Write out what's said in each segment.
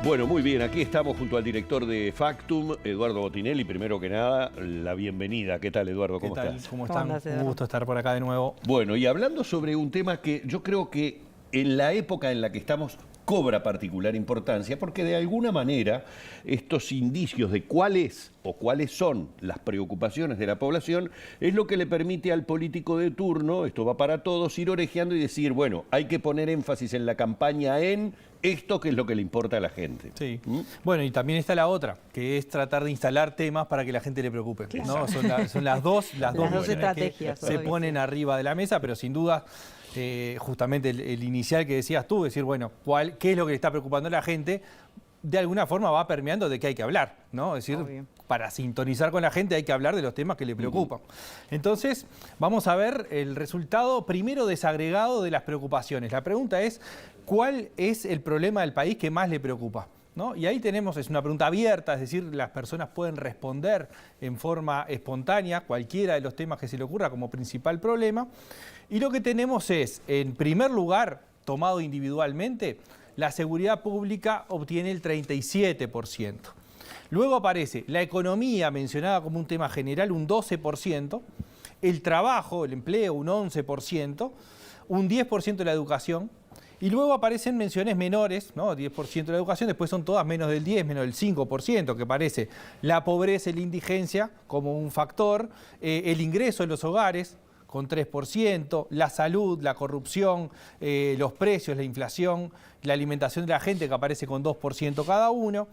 Bueno, muy bien, aquí estamos junto al director de Factum, Eduardo Botinelli. Primero que nada, la bienvenida. ¿Qué tal, Eduardo? ¿Cómo estás? ¿Cómo están? Un gusto estar por acá de nuevo. Bueno, y hablando sobre un tema que yo creo que en la época en la que estamos cobra particular importancia, porque de alguna manera estos indicios de cuáles son las preocupaciones de la población es lo que le permite al político de turno, esto va para todos, ir orejeando y decir, bueno, hay que poner énfasis en la campaña en esto que es lo que le importa a la gente. Sí. Bueno, y también está la otra, que es tratar de instalar temas para que la gente le preocupe, ¿no? Son las dos estrategias que se ponen arriba de la mesa, pero sin duda justamente el inicial que decías tú, decir, bueno, ¿qué es lo que le está preocupando a la gente? De alguna forma va permeando de qué hay que hablar, ¿no? Es decir, para sintonizar con la gente hay que hablar de los temas que le preocupan. Entonces, vamos a ver el resultado primero desagregado de las preocupaciones. La pregunta es, ¿cuál es el problema del país que más le preocupa? ¿No? Y ahí tenemos, es una pregunta abierta, es decir, las personas pueden responder en forma espontánea cualquiera de los temas que se le ocurra como principal problema. Y lo que tenemos es, en primer lugar, tomado individualmente, la seguridad pública obtiene el 37%. Luego aparece la economía, mencionada como un tema general, un 12%, el trabajo, el empleo, un 11%, un 10% de la educación, y luego aparecen menciones menores, ¿no? 10% de la educación, después son todas menos del 10, menos del 5%, que aparece la pobreza y la indigencia como un factor, el ingreso en los hogares, con 3%, la salud, la corrupción, los precios, la inflación, la alimentación de la gente, que aparece con 2% cada uno.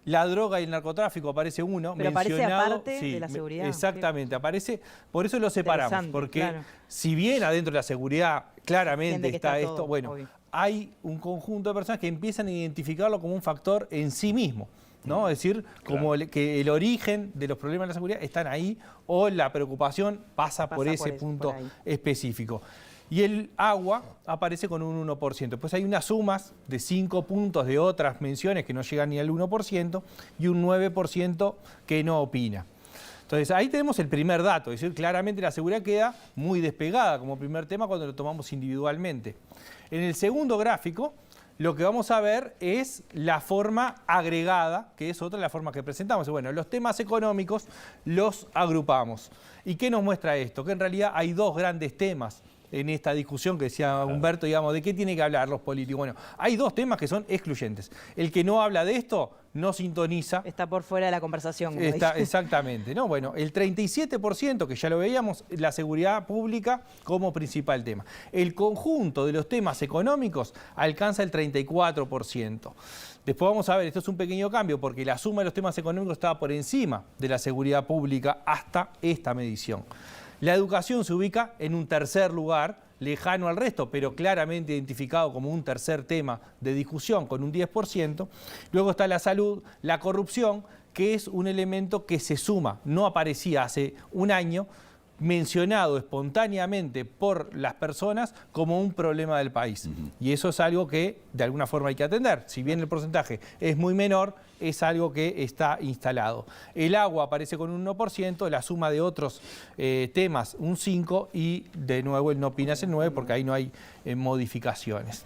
La droga y el narcotráfico aparece uno, pero mencionado, aparece aparte de la seguridad. Exactamente, aparece, por eso lo separamos, porque claro, si bien adentro de la seguridad claramente está esto, todo, bueno, obvio. Hay un conjunto de personas que empiezan a identificarlo como un factor en sí mismo, ¿no? Es decir, como que el origen de los problemas de la seguridad están ahí o la preocupación pasa por ese punto específico. Y el agua aparece con un 1%. Pues hay unas sumas de 5 puntos de otras menciones que no llegan ni al 1% y un 9% que no opina. Entonces ahí tenemos el primer dato, es decir, claramente la seguridad queda muy despegada como primer tema cuando lo tomamos individualmente. En el segundo gráfico, lo que vamos a ver es la forma agregada, que es otra de las formas que presentamos. Bueno, los temas económicos los agrupamos. ¿Y qué nos muestra esto? Que en realidad hay dos grandes temas en esta discusión que decía Humberto, digamos, ¿de qué tienen que hablar los políticos? Bueno, hay dos temas que son excluyentes. El que no habla de esto no sintoniza. Está por fuera de la conversación. Exactamente, ¿no? Bueno, el 37%, que ya lo veíamos, la seguridad pública como principal tema. El conjunto de los temas económicos alcanza el 34%. Después vamos a ver, esto es un pequeño cambio, porque la suma de los temas económicos estaba por encima de la seguridad pública hasta esta medición. La educación se ubica en un tercer lugar, lejano al resto, pero claramente identificado como un tercer tema de discusión con un 10%. Luego está la salud, la corrupción, que es un elemento que se suma, no aparecía hace un año, mencionado espontáneamente por las personas como un problema del país. Y eso es algo que de alguna forma hay que atender. Si bien el porcentaje es muy menor, es algo que está instalado. El agua aparece con un 1%, la suma de otros temas un 5% y de nuevo el no opina es el 9% porque ahí no hay modificaciones.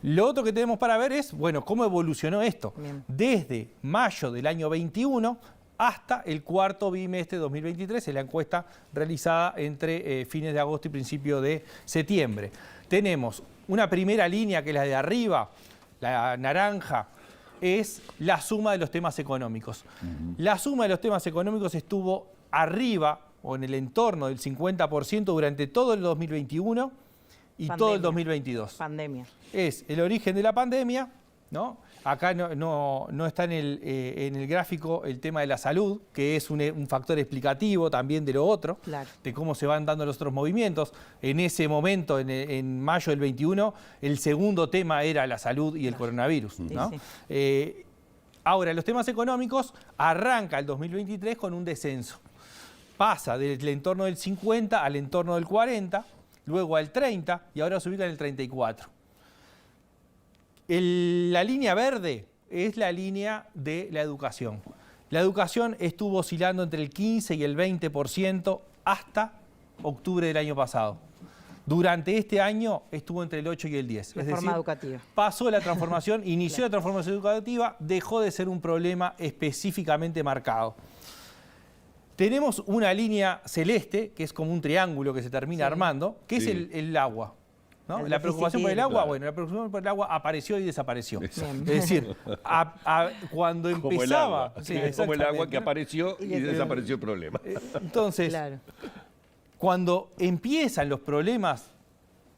Lo otro que tenemos para ver es, bueno, cómo evolucionó esto. Desde mayo del año 21 hasta el cuarto bimestre de 2023, en la encuesta realizada entre fines de agosto y principio de septiembre. Tenemos una primera línea que es la de arriba, la naranja, es la suma de los temas económicos. La suma de los temas económicos estuvo arriba o en el entorno del 50% durante todo el 2021 y todo el 2022. Pandemia. Es el origen de la pandemia, ¿no? Acá no está en el gráfico el tema de la salud, que es un factor explicativo también de lo otro, claro, de cómo se van dando los otros movimientos. En ese momento, en mayo del 21, el segundo tema era la salud y el coronavirus, ¿no? Sí. Ahora, los temas económicos, arranca el 2023 con un descenso. Pasa del entorno del 50 al entorno del 40, luego al 30 y ahora se ubica en el 34. La línea verde es la línea de la educación. La educación estuvo oscilando entre el 15 y el 20% hasta octubre del año pasado. durante este año estuvo entre el 8 y el 10. Reforma educativa. Pasó la transformación, inició la transformación educativa, dejó de ser un problema específicamente marcado. Tenemos una línea celeste, que es como un triángulo que se termina armando, que es el agua. ¿No? La preocupación por el agua, bueno, la preocupación por el agua apareció y desapareció. Es decir, cuando empezaba... Como el agua que apareció y desapareció el problema. Entonces, cuando empiezan los problemas,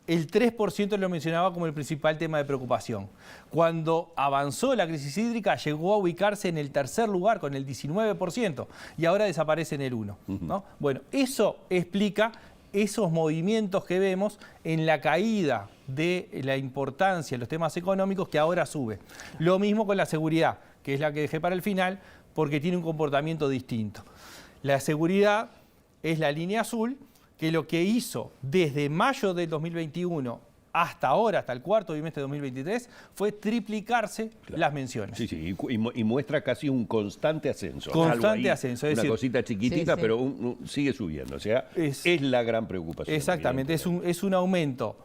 el 3% lo mencionaba como el principal tema de preocupación. Cuando avanzó la crisis hídrica, llegó a ubicarse en el tercer lugar con el 19% y ahora desaparece en el 1%. ¿No? Bueno, eso explica esos movimientos que vemos en la caída de la importancia de los temas económicos que ahora sube. Lo mismo con la seguridad, que es la que dejé para el final, porque tiene un comportamiento distinto. La seguridad es la línea azul, que lo que hizo desde mayo del 2021 hasta ahora, hasta el cuarto trimestre de 2023, fue triplicarse las menciones. Sí, sí, y muestra casi un constante ascenso. Constante ascenso. Es una decir, cosita chiquitita, pero sigue subiendo. O sea, es la gran preocupación. Exactamente, es un aumento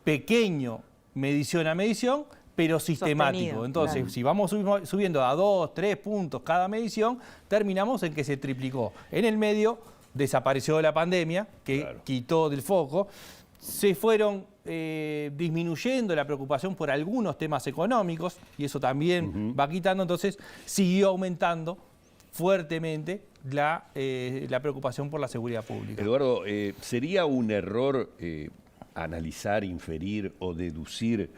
pequeño, medición a medición, pero sistemático. Sostenido, Entonces, si vamos subiendo a 2, 3 puntos cada medición, terminamos en que se triplicó. En el medio desapareció la pandemia, que quitó del foco. Se fueron disminuyendo la preocupación por algunos temas económicos, y eso también va quitando, entonces siguió aumentando fuertemente la preocupación por la seguridad pública. Eduardo, ¿sería un error analizar, inferir o deducir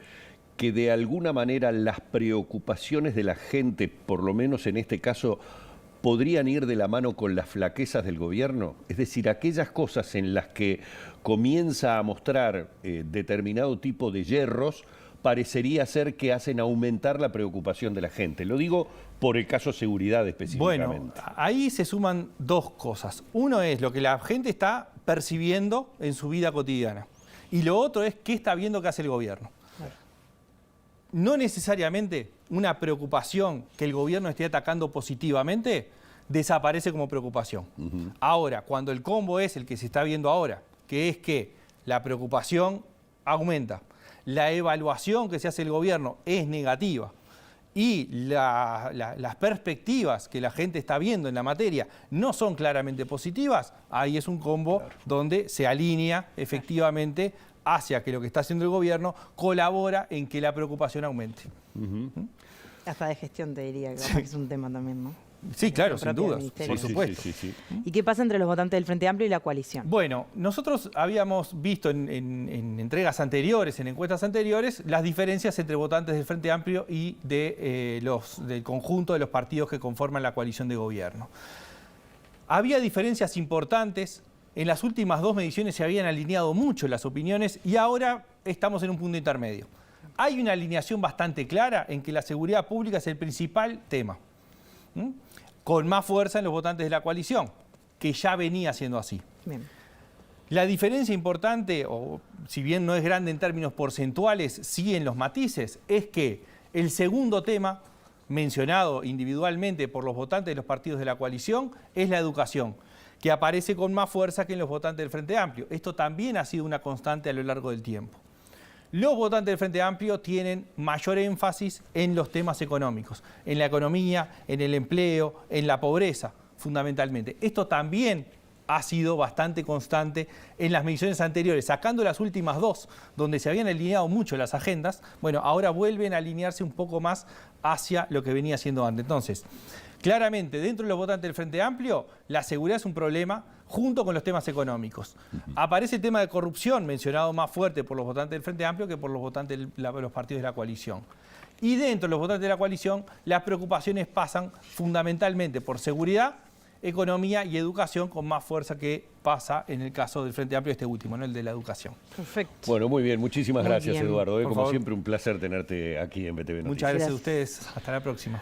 que de alguna manera las preocupaciones de la gente, por lo menos en este caso, podrían ir de la mano con las flaquezas del gobierno? Es decir, aquellas cosas en las que comienza a mostrar determinado tipo de yerros, parecería ser que hacen aumentar la preocupación de la gente. Lo digo por el caso seguridad específicamente. Bueno, ahí se suman dos cosas. Uno es lo que la gente está percibiendo en su vida cotidiana. Y lo otro es qué está viendo que hace el gobierno. No necesariamente una preocupación que el gobierno esté atacando positivamente desaparece como preocupación. Ahora, cuando el combo es el que se está viendo ahora, que es que la preocupación aumenta, la evaluación que se hace el gobierno es negativa y las perspectivas que la gente está viendo en la materia no son claramente positivas, ahí es un combo donde se alinea efectivamente hacia que lo que está haciendo el gobierno colabora en que la preocupación aumente. Hasta de gestión te diría que es un tema también, ¿no? Sí, claro, sin duda, por supuesto. ¿Y qué pasa entre los votantes del Frente Amplio y la coalición? Bueno, nosotros habíamos visto en entregas anteriores, en encuestas anteriores, las diferencias entre votantes del Frente Amplio y del conjunto de los partidos que conforman la coalición de gobierno. Había diferencias importantes. En las últimas dos mediciones se habían alineado mucho las opiniones y ahora estamos en un punto intermedio. Hay una alineación bastante clara en que la seguridad pública es el principal tema, con más fuerza en los votantes de la coalición, que ya venía siendo así. Bien. La diferencia importante, o si bien no es grande en términos porcentuales, sí en los matices, es que el segundo tema mencionado individualmente por los votantes de los partidos de la coalición es la educación, que aparece con más fuerza que en los votantes del Frente Amplio. Esto también ha sido una constante a lo largo del tiempo. Los votantes del Frente Amplio tienen mayor énfasis en los temas económicos, en la economía, en el empleo, en la pobreza, fundamentalmente. Esto también ha sido bastante constante en las mediciones anteriores, sacando las últimas dos, donde se habían alineado mucho las agendas. Bueno, ahora vuelven a alinearse un poco más hacia lo que venía siendo antes. Entonces, claramente, dentro de los votantes del Frente Amplio, la seguridad es un problema junto con los temas económicos. Aparece el tema de corrupción, mencionado más fuerte por los votantes del Frente Amplio que por los votantes de los partidos de la coalición. Y dentro de los votantes de la coalición, las preocupaciones pasan fundamentalmente por seguridad, economía y educación, con más fuerza que pasa en el caso del Frente Amplio, este último, ¿no? El de la educación. Perfecto. Bueno, muy bien. Muchísimas gracias, Eduardo. Por Como favor. siempre, un placer tenerte aquí en BTV Noticias. Muchas gracias a ustedes. Hasta la próxima.